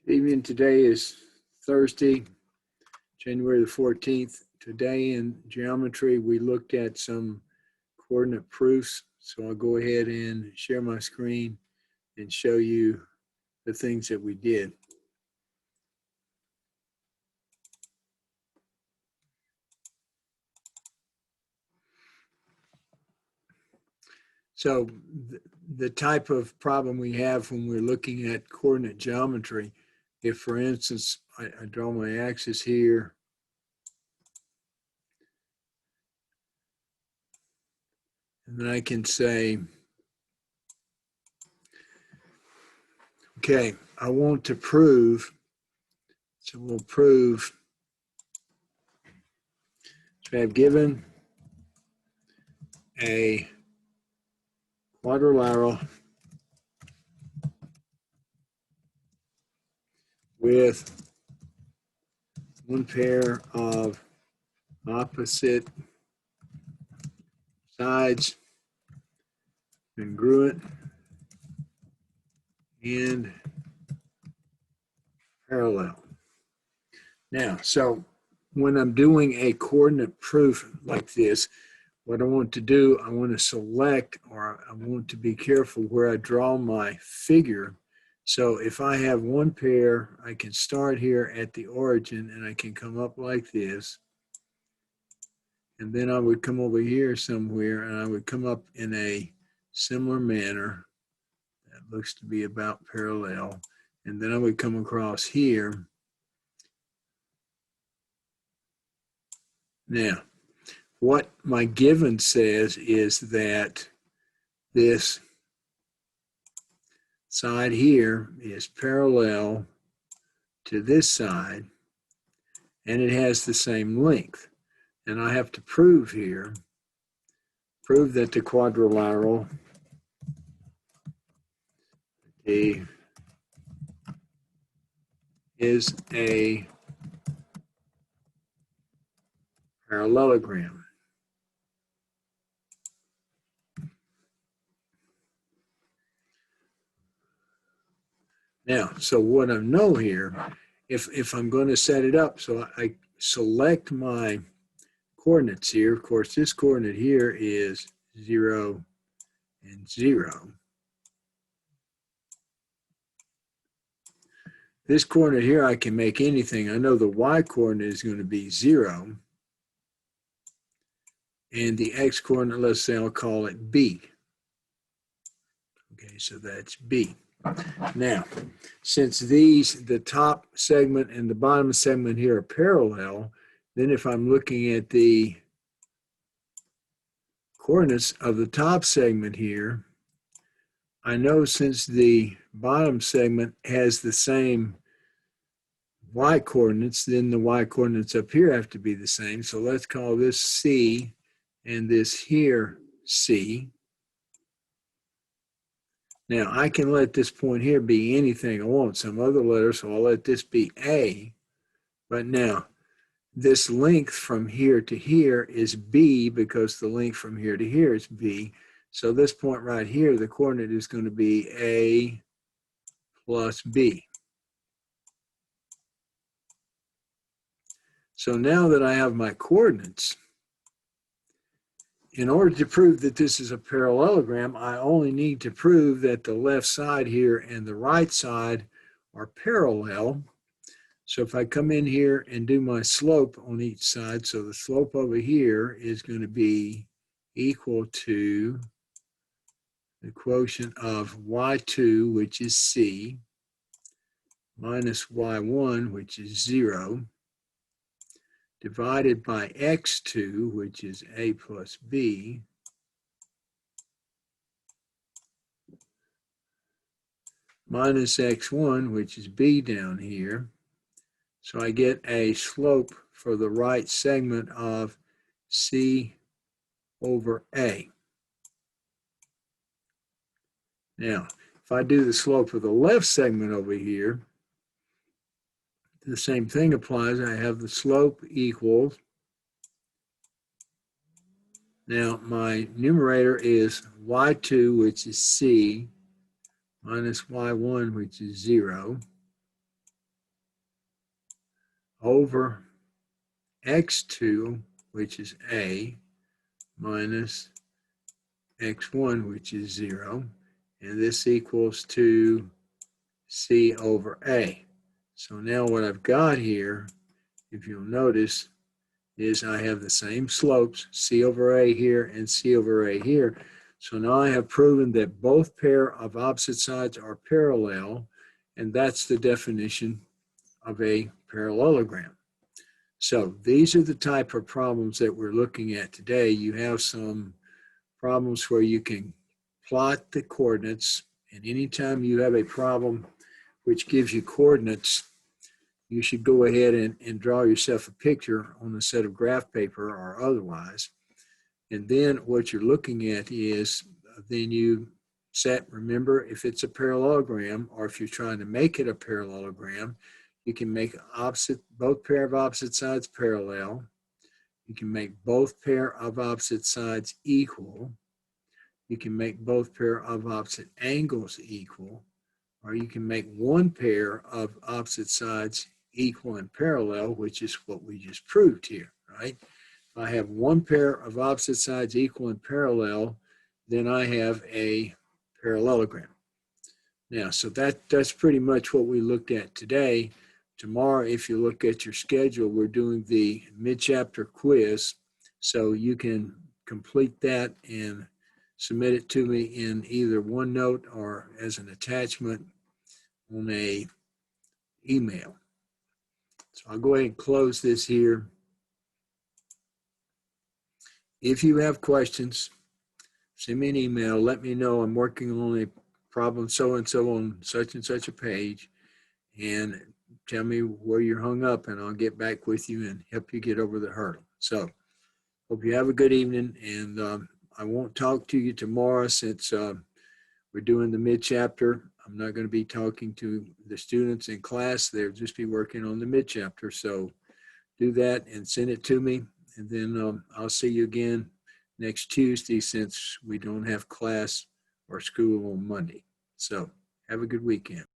Evening. Today is Thursday, January the 14th. Today in geometry, we looked at some coordinate proofs. So I'll go ahead and share my screen and show you the things that we did. So the type of problem we have when we're looking at coordinate geometry, if for instance, I draw my axis here, and then I can say, okay, I want to prove, so we'll prove, so I've given a quadrilateral with one pair of opposite sides, congruent and parallel. Now, so when I'm doing a coordinate proof like this, what I want to do, I want to select, or I want to be careful where I draw my figure. So if I have one pair, I can start here at the origin and I can come up like this. And then I would come over here somewhere and I would come up in a similar manner. That looks to be about parallel. And then I would come across here. Now, what my given says is that this side here is parallel to this side, and it has the same length. And I have to prove here, prove that the quadrilateral is a parallelogram. Now, so what I know here, if I'm going to set it up, so I select my coordinates here. Of course, this coordinate here is 0 and 0. This coordinate here, I can make anything. I know the y coordinate is going to be 0. And the x coordinate, let's say I'll call it b. Okay, so that's b. Now, since the top segment and the bottom segment here are parallel, then if I'm looking at the coordinates of the top segment here, I know since the bottom segment has the same y coordinates, then the y coordinates up here have to be the same. So let's call this C and this here C. Now I can let this point here be anything I want, some other letter, so I'll let this be A. But now this length from here to here is B because the length from here to here is B. So this point right here, the coordinate is going to be A plus B. So now that I have my coordinates, in order to prove that this is a parallelogram, I only need to prove that the left side here and the right side are parallel. So if I come in here and do my slope on each side, so the slope over here is going to be equal to the quotient of y2, which is C, minus y1, which is 0, divided by x2, which is A plus B, minus x1, which is B down here. So I get a slope for the right segment of C over A. Now, if I do the slope of the left segment over here, the same thing applies. I have the slope equals, now my numerator is y2, which is C, minus y1, which is 0, over x2, which is a, minus x1, which is 0. And this equals to c over a. So now what I've got here, if you'll notice, is I have the same slopes, c over a here and c over a here. So now I have proven that both pair of opposite sides are parallel, and that's the definition of a parallelogram. So these are the type of problems that we're looking at today. You have some problems where you can plot the coordinates, and anytime you have a problem which gives you coordinates, you should go ahead and draw yourself a picture on a set of graph paper or otherwise. And then what you're looking at is, then you remember, if it's a parallelogram, or if you're trying to make it a parallelogram, you can make both pair of opposite sides parallel. You can make both pair of opposite sides equal. You can make both pair of opposite angles equal, or you can make one pair of opposite sides equal and parallel, which is what we just proved here, right? If I have one pair of opposite sides equal and parallel, then I have a parallelogram. Now, so that's pretty much what we looked at today. Tomorrow, if you look at your schedule, we're doing the mid-chapter quiz, so you can complete that and submit it to me in either OneNote or as an attachment on a email. So I'll go ahead and close this here. If you have questions, send me an email. Let me know I'm working on a problem so-and-so on such and such a page, and tell me where you're hung up, and I'll get back with you and help you get over the hurdle. So hope you have a good evening, and I won't talk to you tomorrow since we're doing the mid-chapter. I'm not going to be talking to the students in class. They'll just be working on the mid-chapter. So do that and send it to me. And then I'll see you again next Tuesday, since we don't have class or school on Monday. So have a good weekend.